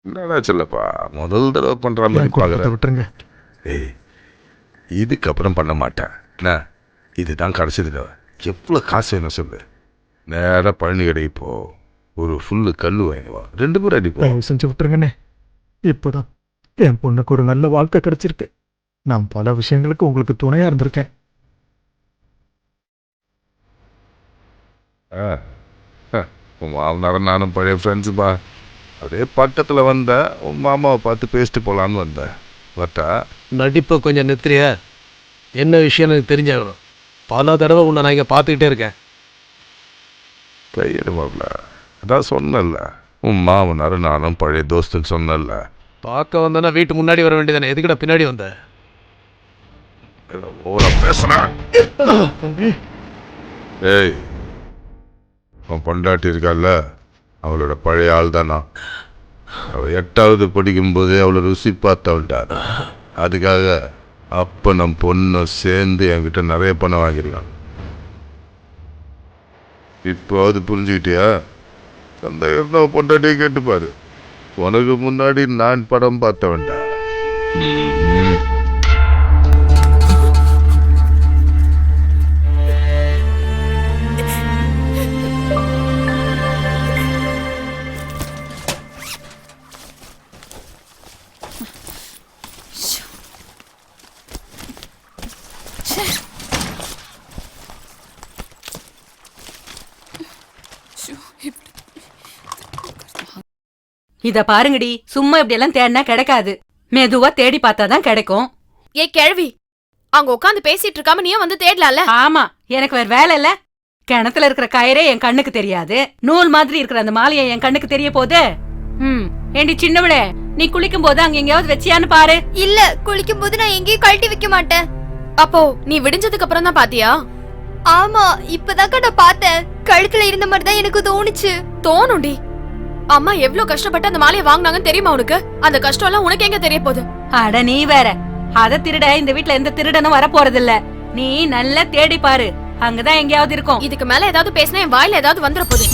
என்னடா சொல்லப்பா, முதல் தடவை பண்ற மாதிரி பார்க்குறேன். விட்டுருங்க. ஏய், இதுக்கப்புறம் பண்ண மாட்டேன். என்ன, இதுதான் கடைசி தடவை. எவ்வளோ காசு வேணும் சொல்லு. நேராக பழனி கடைக்கு போ, ஒரு ஃபுல்லு கல் வாங்குவா, 2 பேரும் அடிப்போம். தயவு செஞ்சு விட்டுருங்கண்ணே. இப்போதான் என் பொண்ணுக்கு ஒரு நல்ல வாழ்க்கை கிடைச்சிருக்கு. நான் பல விஷயங்களுக்கு உங்களுக்கு துணையா இருந்திருக்கேன். உன் மாமனாரும் நானும் பழைய ஃப்ரெண்ட்ஸுப்பா. அப்படியே பக்கத்தில் வந்தேன், உன் மாமாவை பார்த்து பேசிட்டு போகலான்னு வந்தேன். பட்டா நடிப்பை கொஞ்சம் நிறுத்துறியா? என்ன விஷயம் எனக்கு தெரிஞ்சாகணும். பல தடவை உன்னை நான் இங்கே பார்த்துக்கிட்டே இருக்கேன். கையெடுமாப்ல, அதான் சொன்னல, உன் மாமனாரும் நானும் பழைய தோஸ்துன்னு சொன்னல. பார்க்க வந்தேன்னா வீட்டு முன்னாடி வர வேண்டியதானே, எதுக்கிட்ட பின்னாடி வந்த? ஓட பேசுறேன். ஏய், உன் பொண்டாட்டி இருக்கால, அவளோட பழைய ஆள் தானா. அவள் 8வது படிக்கும்போதே அவளை ருசி பார்த்தவன்ட்டார். அதுக்காக அப்போ நம் பொண்ணை சேர்ந்து என்கிட்ட நிறைய பணம் வாங்கியிருக்கான். இப்போ அது புரிஞ்சுக்கிட்டியா? அந்த இருந்த பொண்டாட்டியை கேட்டுப்பாரு. உனக்கு முன்னாடி நான் படம் பார்த்தவன்டா. இத பாருங்கடி, சும்மா இப்படி எல்லாம் தேடினா கிடைக்காது. மெதுவா தேடி பார்த்தாதான் கிடைக்கும். ஏ கிழவி, அங்க உட்காந்து பேசிட்டு இருக்காம நீயும் வந்து தேடலாம்ல? ஆமா, எனக்கு வேற வேலை இல்ல. கிணத்துல இருக்கிற கயிறே என் கண்ணுக்கு தெரியாது, நூல் மாதிரி இருக்கிற அந்த மாலையை என் கண்ணுக்கு தெரிய போகுது. ஏண்டி சின்னவளே, நீ குளிக்கும் போது அங்க எங்கேயாவது வச்சியான்னு பாரு. இல்ல, குளிக்கும் போது நான் எங்கேயும் கழட்டி வைக்க மாட்டேன். அப்போ நீ விடிஞ்சதுக்கு அப்புறம் தான் பாத்தியா? ஆமா, இப்பதாக்கா நான் பார்த்தேன். கழுத்துல இருந்த மாதிரி தான் எனக்கு தோணுச்சு. தோணுண்டி, அம்மா எவ்வளவு கஷ்டப்பட்டு அந்த மாலையை வாங்கினாங்கன்னு தெரியுமா உனக்கு? அந்த கஷ்டம் எல்லாம் உனக்கு எங்க தெரிய போகுது? அட நீ வேற, அத திருட இந்த வீட்ல எந்த திருடனும் வர போறது இல்ல. நீ நல்லா தேடி பாரு, அங்கதான் எங்கேயாவது இருக்கும். இதுக்கு மேல ஏதாவது பேசினா என் வாயில ஏதாவது வந்துட போகுது.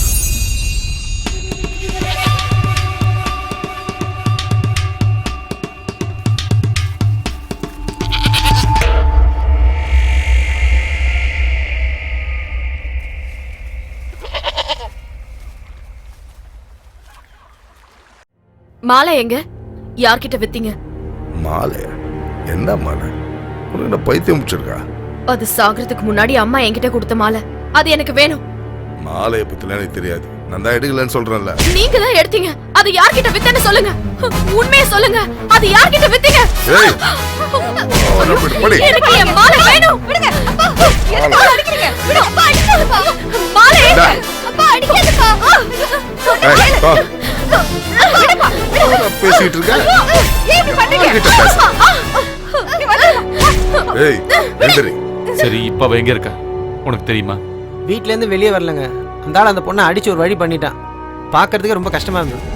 மாலை எங்க? யார்கிட்ட வித்தீங்க? மாலை? என்ன மாலை? உனக்கு என்ன பைத்தியம் முடிச்சிருக்கா? அது சாகிறதுக்கு முன்னாடி அம்மா என்கிட்ட கொடுத்த மாலை, அது எனக்கு வேணும். மாலையை பத்திலாம் எனக்கு தெரியாது, நான் தான் எடுக்கலன்னு சொல்றேன்ல. நீங்க தான் எடுத்தீங்க. அது யார்கிட்ட வித்தேன்னு சொல்லுங்க. உண்மையை சொல்லுங்க, அது யார்கிட்ட வித்தீங்க? ஏய், படி. எனக்கு என் மாலை வேணும். விடுங்க. அப்பா, எதுக்கு மாலை அடிக்கிறீங்க? விடு. அப்பா, அடிக்காதப்பா. மாலை எங்க? அப்பா, அடிக்காதப்பா. ஏய், வா. பேசிட்டு இருக்க? ஏன் இப்படி பண்றீங்க? ஏய், எந்திரி. சரி, இப்ப அவ எங்க இருக்கா உனக்கு தெரியுமா? வீட்ல இருந்து வெளியே வரலங்க. அந்த ஆள் அந்த பொண்ணை அடிச்சு ஒரு வழி பண்ணிட்டான். பார்க்கறதுக்கு ரொம்ப கஷ்டமா இருந்தது.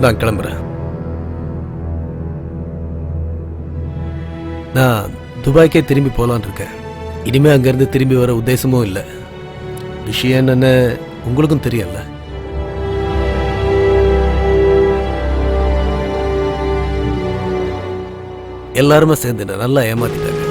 நான் கிளம்புறேன். நான் துபாய்க்கே திரும்பி போகலான் இருக்கேன். இனிமே அங்கேருந்து திரும்பி வர உத்தேசமும் இல்லை. விஷயம் என்னன்னு உங்களுக்கும் தெரியல. எல்லாருமே சேர்ந்து என்ன நல்லா ஏமாத்திட்டாங்க.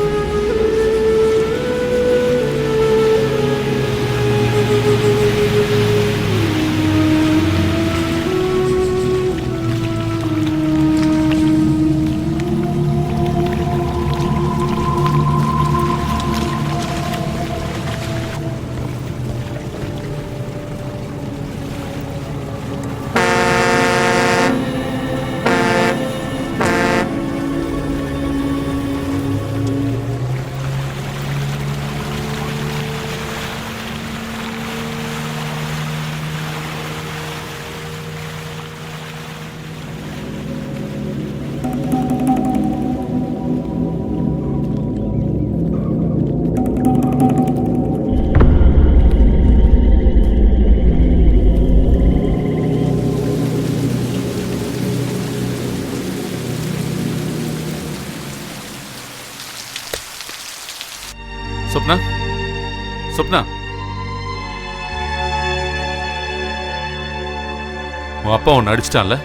சொப்னா சொப்னா, உன் அப்பா உன்னை அடிச்சிட்டான்ல?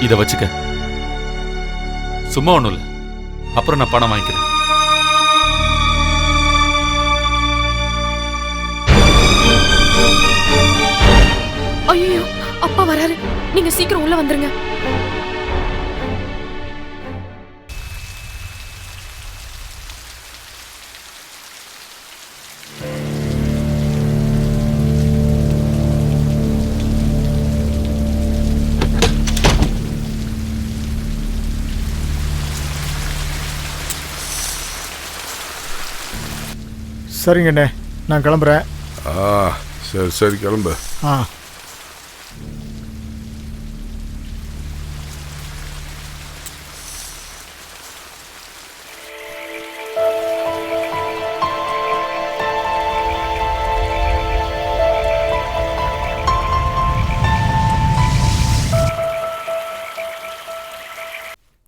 இத வச்சுக்க. சும்மா ஒண்ணும் இல்ல, அப்புறம் நான் பணம் வாங்கிக்கிறேன். ஐயோ, அப்பா வராரு. நீங்க சீக்கிரம் உள்ள வந்துருங்க. சரிங்கண்ணே, நான் கிளம்புறேன். சரி சரி கிளம்பு. ஆ.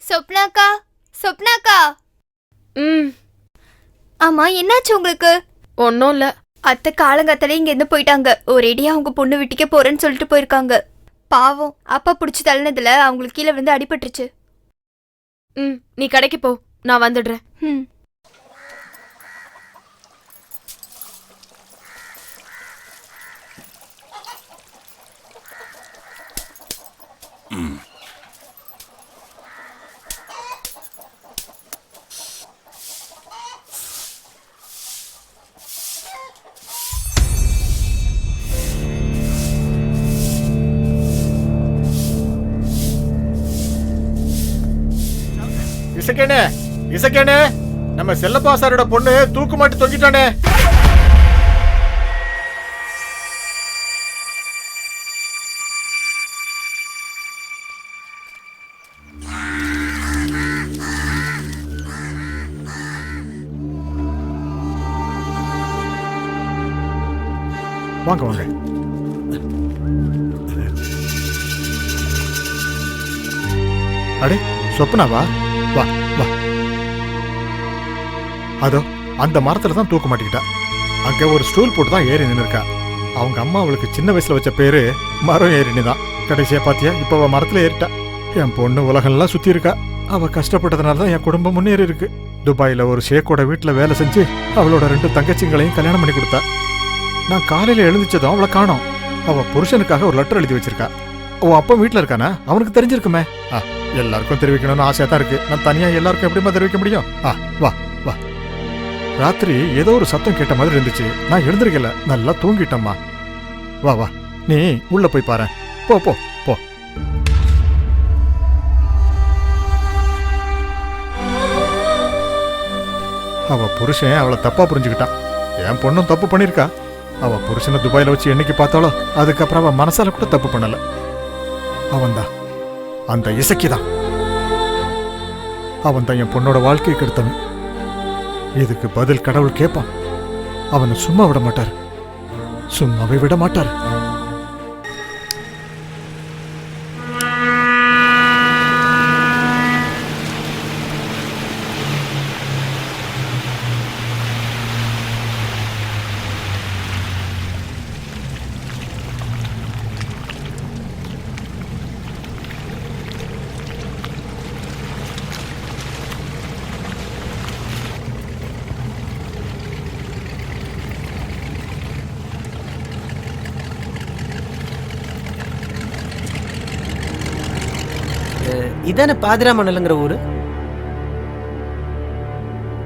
சொப்னாக்கா, சொப்னாக்கா. ஆமா, என்னாச்சு உங்களுக்கு? ஒன்னும் இல்ல. அத்தை காலங்காத்தாலே இங்க இருந்து போயிட்டாங்க. ஒரேடியா அவங்க பொண்ணு வீட்டுக்கே போறேன்னு சொல்லிட்டு போயிருக்காங்க. பாவம், அப்பா புடிச்சு தள்ளினதுல அவங்களுக்கு கீழே விழுந்து அடிபட்டுருச்சு. நீ கடைக்கு போ, நான் வந்துடுறேன். இசக்கேனே, இசக்கேனே, நம்ம செல்லப்பா சாரோட பொண்ணு தூக்கு மாட்டி தொங்கிட்டானே. வாங்க வாங்க. அடே சொப்னாவா? வா வா. அதோ அந்த மரத்துல தான் தூக்க மாட்டிக்கிட்டா. அங்க ஒரு ஸ்டூல் போட்டு தான் ஏறி நின்னுருக்கா. அவங்க அம்மா அவளுக்கு சின்ன வயசுல வச்ச பேரு மரம் ஏறினி தான். கடைசியா பாத்தியா, இப்ப அவ மரத்துல ஏறிட்டா. என் பொண்ணு உலகம்லாம் சுத்தி இருக்கா. அவ கஷ்டப்பட்டதுனால தான் என் குடும்பம் முன்னேறி இருக்கு. துபாயில ஒரு ஷேக்கோட வீட்டுல வேலை செஞ்சு அவளோட 2 தங்கச்சிங்களையும் கல்யாணம் பண்ணி கொடுத்தா. நான் காலையில எழுந்திச்சதும் அவளை காணோம். அவ புருஷனுக்காக ஒரு லெட்டர் எழுதி வச்சிருக்கா. அவ அப்பா வீட்டுல இருக்கானா? அவனுக்கு தெரிஞ்சிருக்குமே. எல்லாருக்கும் தெரிவிக்கணும்னு ஆசையா தான் இருக்கு. நான் தனியா எல்லாருக்கும் எப்படிமா தெரிவிக்க முடியும்? வா வா. ராத்திரி ஏதோ ஒரு சத்தம் கேட்ட மாதிரி இருந்துச்சு. நான் எழுந்திருக்கல, நல்லா தூங்கிட்டம்மா. வா வா, நீ உள்ள போய் பாரு. போ போ போ. அவ புருஷன் அவளை தப்பா புரிஞ்சுக்கிட்டான். என் பொண்ணும் தப்பு பண்ணிருக்கா. அவ புருஷனை துபாயில வச்சு என்னைக்கு பார்த்தாலோ அதுக்கப்புறம் அவ மனசால கூட தப்பு பண்ணல. அவன்தான் அந்த இசக்கிதான். அவன் தான் என் பொண்ணோட வாழ்க்கையை கெடுத்தவன். இதுக்கு பதில் கடவுள் கேட்பான். அவனை சும்மா விட மாட்டார், சும்மாவே விட மாட்டார். இதானே பாதிராமணலுங்கிற ஊரு?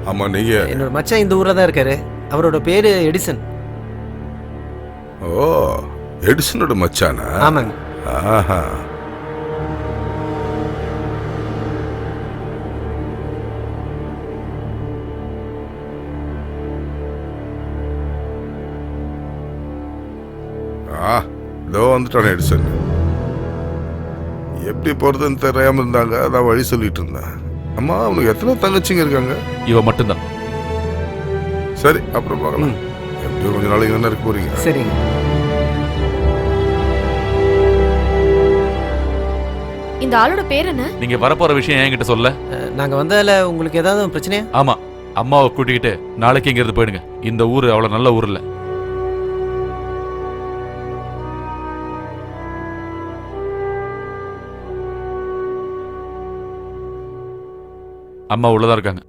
ஆமா, நீங்க? என்னோட மச்சான் இந்த ஊர்ல தான் இருக்காரு. அவரோட பேரு எடிசன். ஓ, எடிசனோட மச்சானா? ஆமாங்க. ஆஹா. இதோ வந்துட்டானே எடிசன். எப்படி போறதுன்னு தெரியாம இருந்தாங்க, அதான் வழி சொல்லிட்டு இருந்தேன். அம்மா, அவனுக்கு எத்தனை தங்கச்சிங்க இருக்காங்க? இவ மட்டும்தான். சரி, அப்புறம் பார்க்கலாம். எப்படியும் கொஞ்ச நாளைக்கு தானே இருக்க போறீங்க. சரிங்க. இந்த ஆளோட பேர் என்ன? நீங்க வரப்போற விஷயம் என்கிட்ட சொல்ல. நாங்க வந்ததுல உங்களுக்கு ஏதாவது பிரச்சனையா? ஆமா, அம்மாவை கூட்டிக்கிட்டு நாளைக்கு இங்க இருந்து போயிடுங்க. இந்த ஊரு அவ்வளவு நல்ல ஊர் இல்ல. அம்மா உள்ளதா இருக்காங்க.